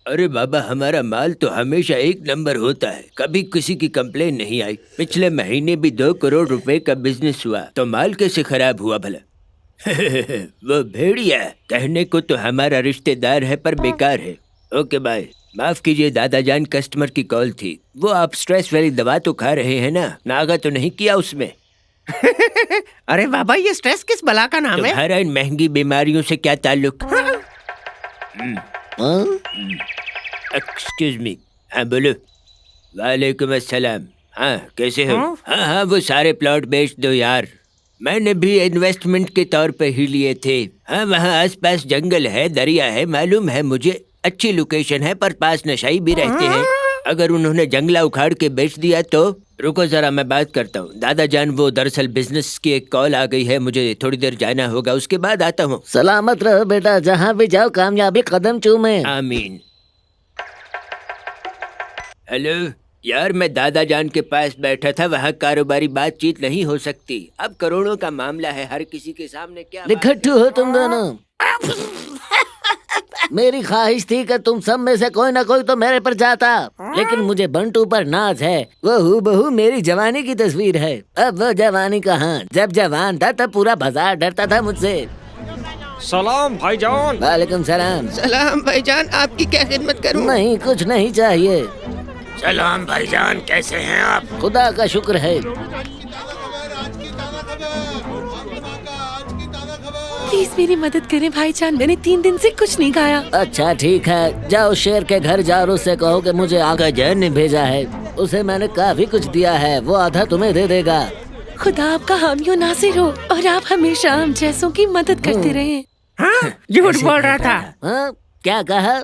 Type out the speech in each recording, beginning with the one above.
अरे बाबा, हमारा माल तो हमेशा एक नंबर होता है, कभी किसी की कंप्लेन नहीं आई। पिछले महीने भी 2 करोड़ रुपए का बिजनेस हुआ, तो माल कैसे खराब हुआ भला? वो भेड़िया कहने को तो हमारा रिश्तेदार है पर बेकार है। Okay bye. माफ कीजिए दादा जान, कस्टमर की कॉल थी। वो आप स्ट्रेस वाली दवा तो खा रहे हैं ना? नागा तो नहीं किया उसमें? अरे बाबा, ये स्ट्रेस किस बला का नाम है? तुम्हारा इन महंगी बीमारियों से क्या ताल्लुक? Excuse me. हाँ बोलो। वालेकुम अस्सलाम। हाँ कैसे हो? हाँ हाँ, वो सारे प्लॉट बेच दो यार, मैंने भी इन्वेस्टमेंट के तौर पे ही लिए थे। हाँ वहाँ आसपास जंगल है, दरिया है, मालूम है मुझे। अच्छी लोकेशन है पर पास नशाई भी रहते हैं। अगर उन्होंने जंगला उखाड़ के बेच दिया तो? रुको जरा, मैं बात करता हूँ। दादा जान, वो दरअसल बिजनेस की एक कॉल आ गई है, मुझे थोड़ी देर जाना होगा, उसके बाद आता हूँ। सलामत रहो बेटा, जहाँ भी जाओ कामयाबी कदम चूमे। आमीन। हेलो यार, मैं दादा जान के पास बैठा था, वहाँ कारोबारी बातचीत नहीं हो सकती। अब करोड़ों का मामला है, हर किसी के सामने क्या निखट्टू हो तुम दोनों। मेरी ख्वाहिश थी कि तुम सब में से कोई ना कोई तो मेरे पर जाता, लेकिन मुझे बंटू पर नाज है। वो हूबहू मेरी जवानी की तस्वीर है। अब वो जवानी कहाँ, जब जवान था तब पूरा बाजार डरता था मुझसे। सलाम भाईजान। वालेकुम सलाम। सलाम भाईजान, आपकी क्या खिदमत करूं? नहीं, कुछ नहीं चाहिए। सलाम भाईजान, कैसे हैं आप? खुदा का शुक्र है। प्लीज मेरी मदद करें भाईजान, मैंने 3 दिन से कुछ नहीं खाया। अच्छा ठीक है, जाओ शेर के घर जाओ, उससे कहो कि मुझे आका जैन ने भेजा है। उसे मैंने काफी कुछ दिया है, वो आधा तुम्हें दे देगा। खुदा आपका हामी नासिर हो और आप हमेशा हम जैसों की मदद करते रहे। हाँ, झूठ बोल रहा था। हाँ, क्या कहा?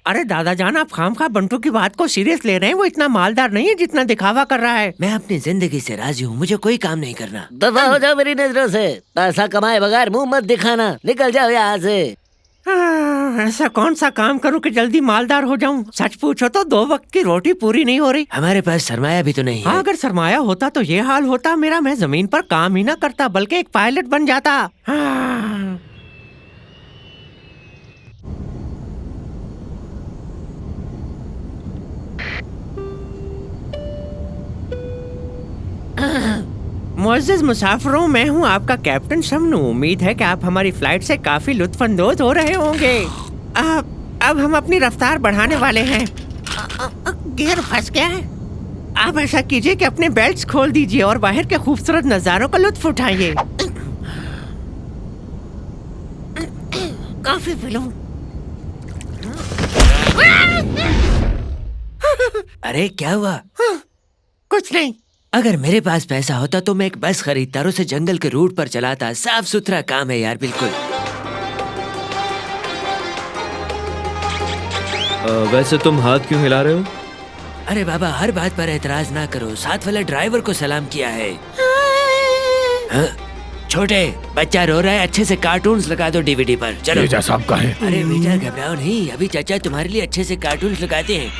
अरे दादा जान, आप खामखा बंटू की बात को सीरियस ले रहे हैं। वो इतना मालदार नहीं है जितना दिखावा कर रहा है। मैं अपनी जिंदगी से राजी हूँ, मुझे कोई काम नहीं करना। दफा हो जाओ मेरी नजरों से। पैसा कमाए बगैर मुंह मत दिखाना, निकल जाओ यहाँ से। ऐसा कौन सा काम करूं कि जल्दी मालदार हो जाऊं? सच पूछो तो 2 वक्त की रोटी पूरी नहीं हो रही। हमारे पास सरमाया भी तो नहीं है। हाँ, अगर सरमाया होता तो ये हाल होता मेरा। मैं जमीन पर काम ही ना करता, बल्कि एक पायलट बन जाता। हाँ। मुअज़्ज़िज़ मुसाफिरों, मैं हूँ आपका कैप्टन शमनू। उम्मीद है कि आप हमारी फ्लाइट से काफी लुत्फानंदोज हो रहे होंगे। अब हम अपनी रफ्तार बढ़ाने वाले हैं। गियर फंस गया है। आप ऐसा कीजिए कि अपने बेल्ट्स खोल दीजिए और बाहर के खूबसूरत नजारों का लुत्फ उठाइए। काफी फिल्म। अरे क्या हुआ? कुछ नहीं। अगर मेरे पास पैसा होता तो मैं एक बस खरीदता और उसे जंगल के रूट पर चलाता। साफ सुथरा काम है यार, बिल्कुल। वैसे तुम हाथ क्यों हिला रहे हो? अरे बाबा, हर बात पर एतराज ना करो, साथ वाले ड्राइवर को सलाम किया है। हाँ? छोटे बच्चा रो रहा है, अच्छे से कार्टून्स लगा दो डीवीडी पर। चलो। ये साहब का है। अरे बेटा घबराओ नहीं, अभी चाचा तुम्हारे लिए अच्छे से कार्टून्स लगाते हैं।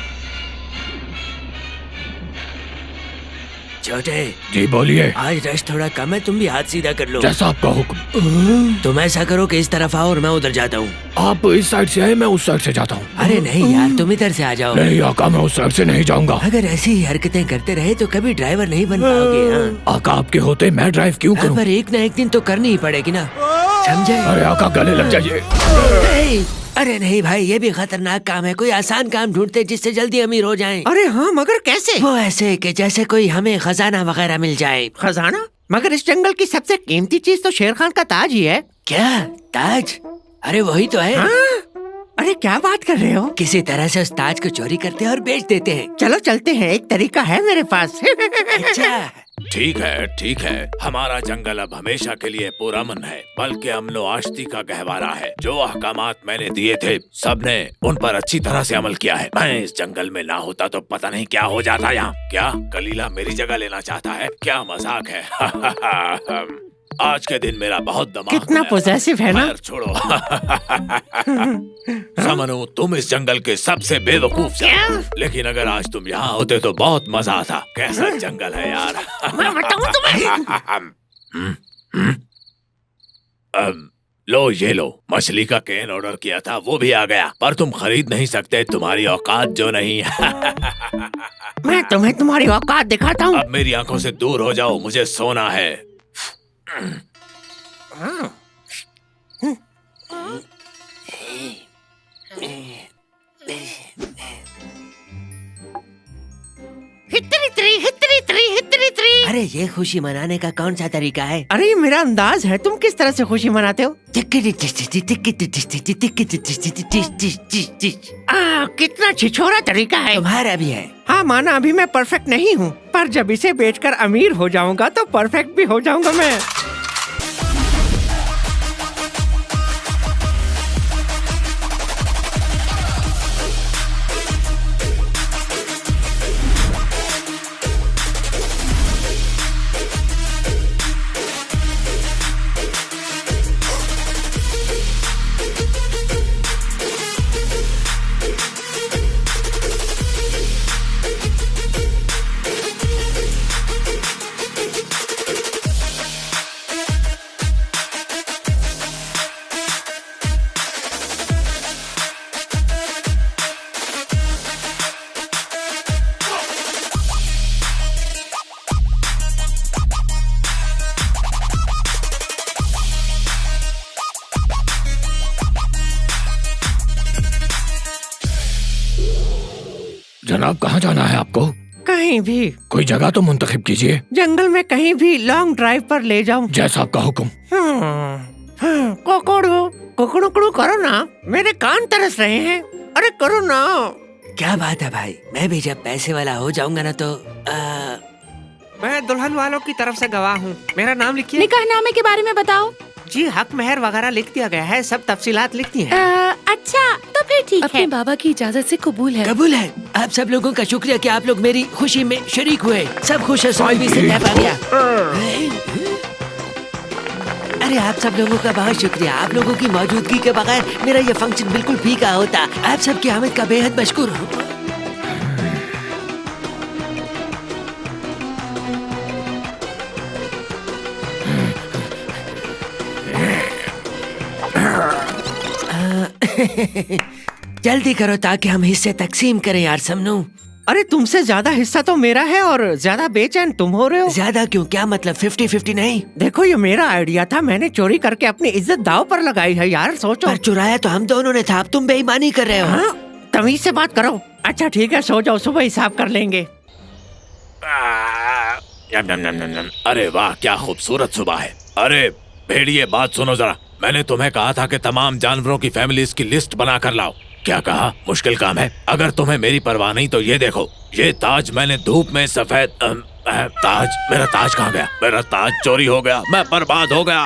छोटे जी बोलिए। आज रश थोड़ा कम है, तुम भी हाथ सीधा कर लो। जैसा आपका हुक्म। तुम ऐसा करो कि इस तरफ आओ और मैं उधर जाता हूँ। आप इस साइड से आए, मैं उस साइड से जाता हूँ। अरे नहीं यार, तुम इधर से आ जाओ। नहीं आका, मैं उस साइड से नहीं जाऊंगा। अगर ऐसी ही हरकतें करते रहे तो कभी ड्राइवर नहीं बन पाओगे। हाँ? आका आपके होते मैं ड्राइव क्यों करूं? पर एक ना एक दिन तो करनी ही पड़ेगी ना, समझे? अरे आका गले लग जाइए। अरे नहीं भाई, ये भी खतरनाक काम है। कोई आसान काम ढूंढते जिससे जल्दी अमीर हो जाएं। अरे हाँ, मगर कैसे? वो ऐसे कि जैसे कोई हमें खजाना वगैरह मिल जाए। खजाना? मगर इस जंगल की सबसे कीमती चीज तो शेर खान का ताज ही है। क्या ताज? अरे वही तो है। हाँ? अरे क्या बात कर रहे हो? किसी तरह से उस ताज को चोरी करते हैं और बेच देते हैं। चलो चलते हैं, एक तरीका है मेरे पास। अच्छा ठीक है। हमारा जंगल अब हमेशा के लिए पुरअमन है, बल्कि अमनो आश्ती का गहवारा है। जो अहकामात मैंने दिए थे, सबने उन पर अच्छी तरह से अमल किया है। मैं इस जंगल में ना होता तो पता नहीं क्या हो जाता यहाँ। क्या कलीला मेरी जगह लेना चाहता है? क्या मजाक है। आज के दिन मेरा बहुत दिमाग कितना पॉसेसिव है ना। छोड़ो। समनू, तुम इस जंगल के सबसे बेवकूफ जानवर, लेकिन अगर आज तुम यहाँ होते तो बहुत मजा आता। कैसा जंगल है यार। मैं बताऊं तुम्हें। लो ये लो, मछली का कैन ऑर्डर किया था वो भी आ गया, पर तुम खरीद नहीं सकते, तुम्हारी औकात जो नहीं। मैं तुम्हें तुम्हारी औकात दिखाता हूँ। अब मेरी आंखों से दूर हो जाओ, मुझे सोना है। अरे ये खुशी मनाने का कौन सा तरीका है? अरे ये मेरा अंदाज है, तुम किस तरह से खुशी मनाते हो? कितना छिछोरा तरीका है। तुम्हारा भी है। हाँ माना अभी मैं परफेक्ट नहीं हूँ, पर जब इसे बेचकर अमीर हो जाऊंगा तो परफेक्ट भी हो जाऊंगा मैं। जनाब, कहाँ जाना है आपको? कहीं भी, कोई जगह तो मुंतखब कीजिए। जंगल में कहीं भी लॉन्ग ड्राइव पर ले जाऊं। जैसा आपका हुक्म। कोकड़ू करो ना, मेरे कान तरस रहे हैं। अरे करो ना। क्या बात है भाई, मैं भी जब पैसे वाला हो जाऊंगा ना तो मैं दुल्हन वालों की तरफ से गवाह हूँ। मेरा नाम लिखिए। निकाहनामे के बारे में बताओ। जी हक मेहर वगैरह लिख दिया गया है, सब तफसीलात लिखती हैं। अच्छा तो फिर ठीक है। अपने बाबा की इजाजत से कबूल है। कबूल है। आप सब लोगों का शुक्रिया कि आप लोग मेरी खुशी में शरीक हुए। सब खुश है, भी से आ गया। अरे आप सब लोगों का बहुत शुक्रिया। आप लोगों की मौजूदगी के बगैर मेरा ये फंक्शन बिल्कुल फीका होता। आप सबकी आमद का बेहद मशकूर हूँ। जल्दी करो ताकि हम हिस्से तकसीम करें यार समनू। अरे तुमसे ज्यादा हिस्सा तो मेरा है और ज्यादा बेचैन तुम हो रहे हो। ज्यादा क्यों? क्या मतलब 50-50 नहीं? देखो ये मेरा आइडिया था, मैंने चोरी करके अपनी इज्जत दाव पर लगाई है यार, सोचो। पर चुराया तो हम दोनों ने था, अब तुम बेईमानी कर रहे हो। हाँ? तमीज से बात करो। अच्छा ठीक है, सो जाओ, सुबह हिसाब कर लेंगे। अरे वाह, क्या खूबसूरत सुबह है। अरे भेड़िए, बात सुनो जरा। मैंने तुम्हें कहा था कि तमाम जानवरों की फैमिलीज की लिस्ट बना कर लाओ। क्या कहा? मुश्किल काम है। अगर तुम्हें मेरी परवाह नहीं तो ये देखो, ये ताज मैंने धूप में सफेद ताज। मेरा ताज कहाँ गया? मेरा ताज चोरी हो गया, मैं बर्बाद हो गया।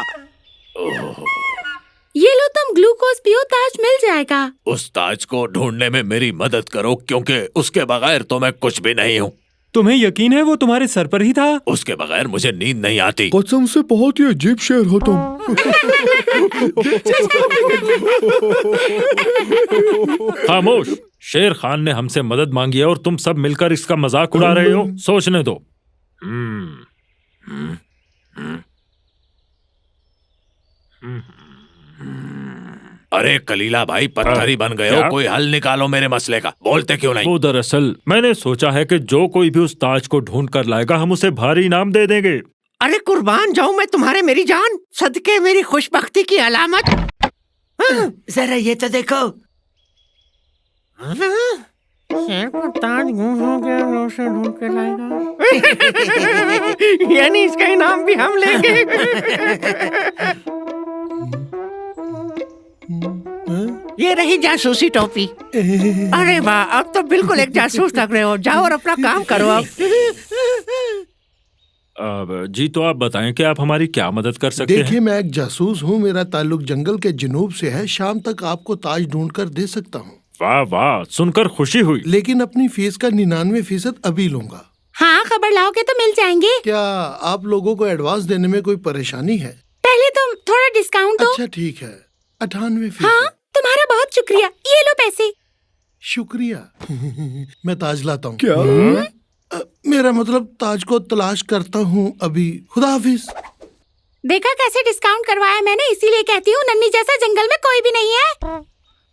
ये लो तुम ग्लूकोज पियो, ताज मिल जाएगा। उस ताज को ढूंढने में मेरी मदद करो, क्योंकि उसके बगैर तो मैं कुछ भी नहीं हूँ। तुम्हें यकीन है वो तुम्हारे सर पर ही था? उसके बगैर मुझे नींद नहीं आती। कसम से बहुत ही अजीब शेर हो तुम। खामोश। शेर खान ने हमसे मदद मांगी है और तुम सब मिलकर इसका मजाक उड़ा रहे हो। सोचने दो। अरे कलीला भाई, पत्थर ही बन गए हो। कोई हल निकालो मेरे मसले का। बोलते क्यों नहीं? वो दरअसल मैंने सोचा है कि जो कोई भी उस ताज को ढूंढ कर लाएगा हम उसे भारी इनाम दे देंगे। अरे कुर्बान जाऊं मैं तुम्हारे, मेरी जान, सदके मेरी खुशबख्ती की अलामत। जरा ये तो देखो। शेर का ताज गुम हो गया, उसे ढूंढ के लाएगा। यानी इसका इनाम भी हम लेंगे। ये रही जासूसी टोपी। अरे वाह, अब तो बिल्कुल एक जासूस लग रहे हो। जाओ और अपना काम करो अब। जी तो आप बताएं कि आप हमारी क्या मदद कर सकते देखिए, हैं? मैं एक जासूस हूँ, मेरा ताल्लुक जंगल के जुनूब से है। शाम तक आपको ताज ढूंढ कर दे सकता हूँ। वाह वाह, सुनकर खुशी हुई। लेकिन अपनी फीस का 99% अभी लूंगा। हाँ, खबर लाओगे तो मिल जाएंगे। क्या आप लोगों को एडवांस देने में कोई परेशानी है? पहले तुम थोड़ा डिस्काउंट दो। अच्छा ठीक है, 98%। हाँ, तुम्हारा बहुत शुक्रिया। ये लो पैसे। शुक्रिया। मैं ताज लाता हूँ। क्या? मेरा मतलब ताज को तलाश करता हूँ अभी। खुदा हाफिज। देखा कैसे डिस्काउंट करवाया मैंने, इसीलिए कहती हूँ नन्ही जैसा जंगल में कोई भी नहीं है।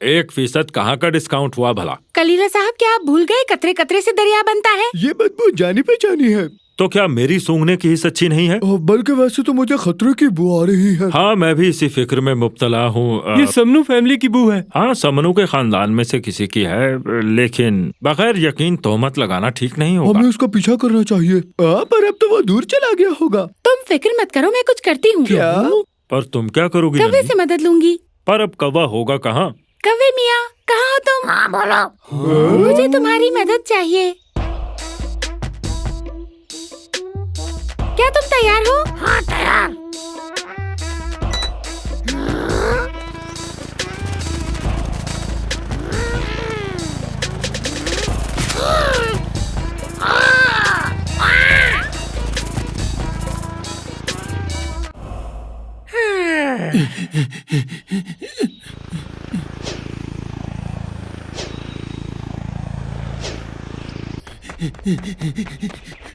1% कहाँ का डिस्काउंट हुआ भला? कलीला साहब क्या आप भूल गए, कतरे कतरे से दरिया बनता है। ये बदबू जानी पहचानी है। तो क्या मेरी सूंघने की हिस्स अच्छी नहीं है? बल्कि वैसे तो मुझे खतरे की बू आ रही है। हाँ, मैं भी इसी फिक्र में मुब्तला हूँ। ये समनू फैमिली की बू है। हाँ, समनू के खानदान में से किसी की है, लेकिन बगैर यकीन तोहमत लगाना ठीक नहीं होगा। हमें उसका पीछा करना चाहिए। पर अब तो वो दूर चला गया होगा। तुम फिक्र मत करो, मैं कुछ करती हूँ। क्या? पर तुम क्या करोगी? कौवे से मदद लूंगी। पर अब कौवा होगा कहाँ? कौवे मियाँ, कहाँ हो तुम? हाँ बोलो। मुझे तुम्हारी मदद चाहिए। क्या तुम तैयार हो? हाँ तैयार।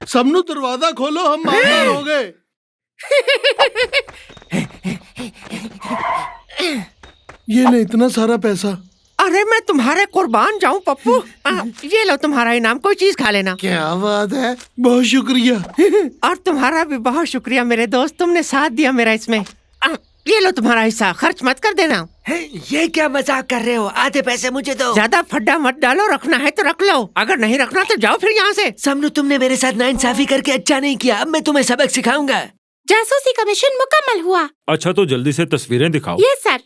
समनू दरवाजा खोलो, हम मालदार हो गए। ये ले इतना सारा पैसा। अरे मैं तुम्हारे कुर्बान जाऊं पप्पू। ये लो तुम्हारा इनाम, कोई चीज खा लेना। क्या बात है, बहुत शुक्रिया। और तुम्हारा भी बहुत शुक्रिया मेरे दोस्त, तुमने साथ दिया मेरा इसमें। ये लो तुम्हारा हिस्सा, खर्च मत कर देना। ये क्या मजाक कर रहे हो? आधे पैसे मुझे दो। ज्यादा फड्डा मत डालो, रखना है तो रख लो, अगर नहीं रखना तो जाओ फिर यहाँ से। समनू, तुमने मेरे साथ नाइंसाफी करके अच्छा नहीं किया, अब मैं तुम्हें सबक सिखाऊंगा। जासूसी का मिशन मुकम्मल हुआ। अच्छा तो जल्दी से तस्वीरें दिखाओ। ये सर।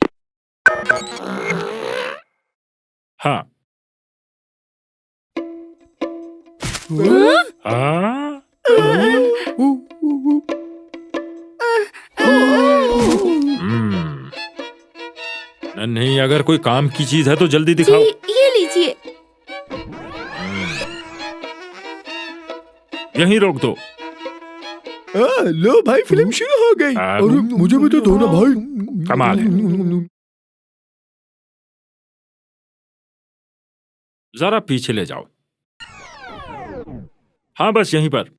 हाँ। हाँ? नहीं, अगर कोई काम की चीज है तो जल्दी दिखाओ। ये लीजिए। यहीं रोक दो। लो भाई, फिल्म शुरू हो गई। और मुझे भी तो दो ना भाई। कमाल है। जरा पीछे ले जाओ। हाँ, बस यहीं पर।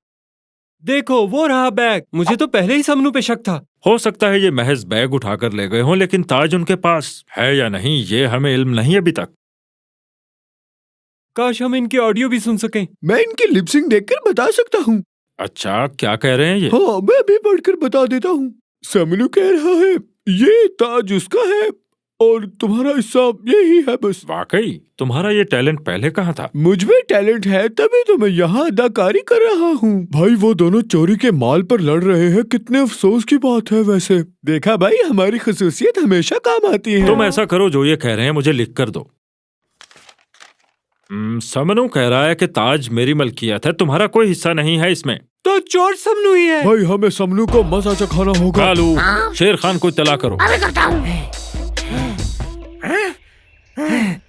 देखो वो रहा बैग। मुझे तो पहले ही समनू पे शक था। हो सकता है ये महज बैग उठाकर ले गए हों, लेकिन ताज उनके पास है या नहीं ये हमें इल्म नहीं अभी तक। काश हम इनके ऑडियो भी सुन सकें। मैं इनकी लिपसिंग देखकर बता सकता हूँ। अच्छा, क्या कह रहे हैं ये? हाँ, मैं भी पढ़कर बता देता हूँ। समनू कह रहा है ये ताज उसका है और तुम्हारा हिस्सा यही है बस। वाकई तुम्हारा ये टैलेंट पहले कहाँ था? मुझ में टैलेंट है तभी तो मैं यहाँ अदाकारी कर रहा हूँ। भाई वो दोनों चोरी के माल पर लड़ रहे हैं, कितने अफसोस की बात है। वैसे देखा भाई, हमारी खसूसियत हमेशा काम आती है। तुम ऐसा करो, जो ये कह रहे हैं मुझे लिख कर दो। समनू कह रहा है कि ताज मेरी मलकियत है, तुम्हारा कोई हिस्सा नहीं है इसमें। तो चोर समनू ही है। भाई हमें समनू को मजा चखाना होगा। कालू, शेर खान को इत्तला करो।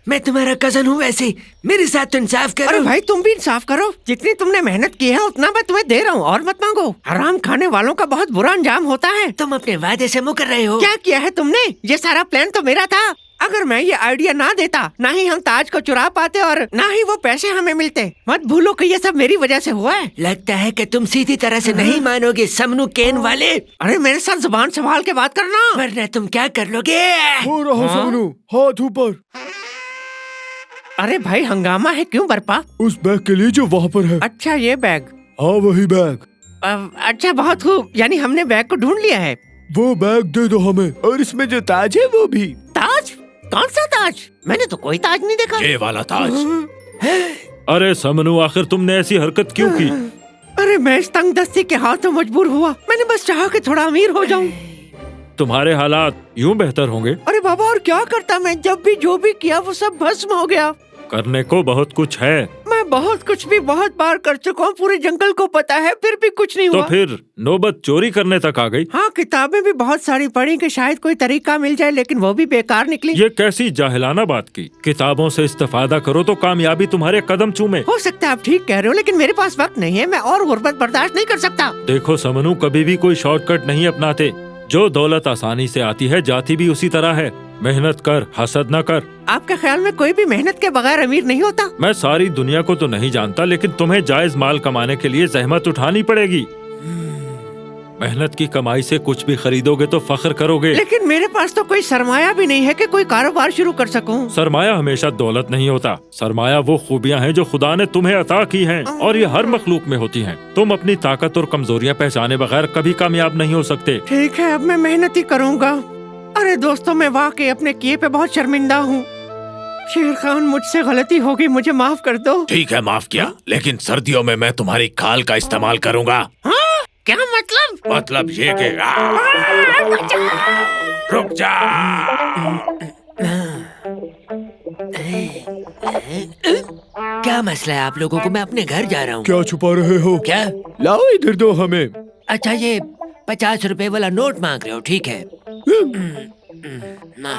मैं तुम्हारा कजन हूँ, वैसे मेरे साथ तो इंसाफ करो। अरे भाई तुम भी इंसाफ करो, जितनी तुमने मेहनत की है उतना मैं तुम्हें दे रहा हूँ, और मत मांगो। हराम खाने वालों का बहुत बुरा अंजाम होता है। तुम अपने वादे से मुकर रहे हो। क्या किया है तुमने? ये सारा प्लान तो मेरा था। अगर मैं ये आइडिया ना देता, ना ही हम ताज को चुरा पाते और ना ही वो पैसे हमें मिलते। मत भूलो कि ये सब मेरी वजह से हुआ है। लगता है कि तुम सीधी तरह से नहीं मानोगे समनू केन वाले। अरे मेरे साथ जुबान संभाल के बात करना, वरना तुम क्या कर लोगे। हो रहा समनू, हाथ ऊपर। अरे भाई हंगामा है क्यों बरपा? उस बैग के लिए जो वहाँ पर है। अच्छा ये बैग? हाँ वही बैग। अच्छा बहुत खूब, यानी हमने बैग को ढूंढ लिया है। वो बैग दे दो हमें, और इसमें जो ताज है वो भी। ताज? कौन सा ताज? मैंने तो कोई ताज नहीं देखा। ये वाला ताज। अरे समनू, आखिर तुमने ऐसी हरकत क्यों की? अरे मैं इस तंग दस्ती के हाथों मजबूर हुआ। मैंने बस चाहा कि थोड़ा अमीर हो जाऊं। तुम्हारे हालात यूं बेहतर होंगे। अरे बाबा और क्या करता मैं, जब भी जो भी किया वो सब भस्म हो गया। करने को बहुत कुछ है। मैं बहुत कुछ भी बहुत बार कर चुका हूँ, पूरे जंगल को पता है, फिर भी कुछ नहीं हुआ। तो फिर नौबत चोरी करने तक आ गई। हाँ, किताबें भी बहुत सारी पढ़ी कि शायद कोई तरीका मिल जाए, लेकिन वो भी बेकार निकली। ये कैसी जाहिलाना बात की। किताबों से इस्तेफादा करो तो कामयाबी तुम्हारे कदम चूमे। हो सकता है आप ठीक कह रहे हो, लेकिन मेरे पास वक्त नहीं है, मैं और गुर्बत बर्दाश्त नहीं कर सकता। देखो समनू, कभी भी कोई शॉर्टकट नहीं अपनाते। जो दौलत आसानी से आती है जाती भी उसी तरह है। मेहनत कर, हसद न कर। आपके ख्याल में कोई भी मेहनत के बगैर अमीर नहीं होता? मैं सारी दुनिया को तो नहीं जानता, लेकिन तुम्हें जायज माल कमाने के लिए जहमत उठानी पड़ेगी। मेहनत की कमाई से कुछ भी खरीदोगे तो फख्र करोगे। लेकिन मेरे पास तो कोई सरमाया भी नहीं है कि कोई कारोबार शुरू कर सकूं। सरमाया हमेशा दौलत नहीं होता। सरमाया वो खूबियाँ हैं जो खुदा ने तुम्हें अता की हैं और ये हर मखलूक में होती हैं। तुम अपनी ताकत और कमजोरियाँ पहचाने बगैर कभी कामयाब नहीं हो सकते। ठीक है, अब मैं मेहनत ही करूँगा। अरे दोस्तों, मैं वाकई अपने किए पे बहुत शर्मिंदा हूँ। शेर खान, मुझसे गलती होगी, मुझे माफ कर दो। ठीक है, माफ किया, लेकिन सर्दियों में मैं तुम्हारी खाल का इस्तेमाल करूंगा। हाँ? क्या मतलब? मतलब ये कि रुक जा। क्या मसला है आप लोगों को? मैं अपने घर जा रहा हूँ। क्या छुपा रहे हो? क्या? लाओ इधर दो हमें। अच्छा, ये 50 रुपए वाला नोट मांग रहे हो? ठीक है। ना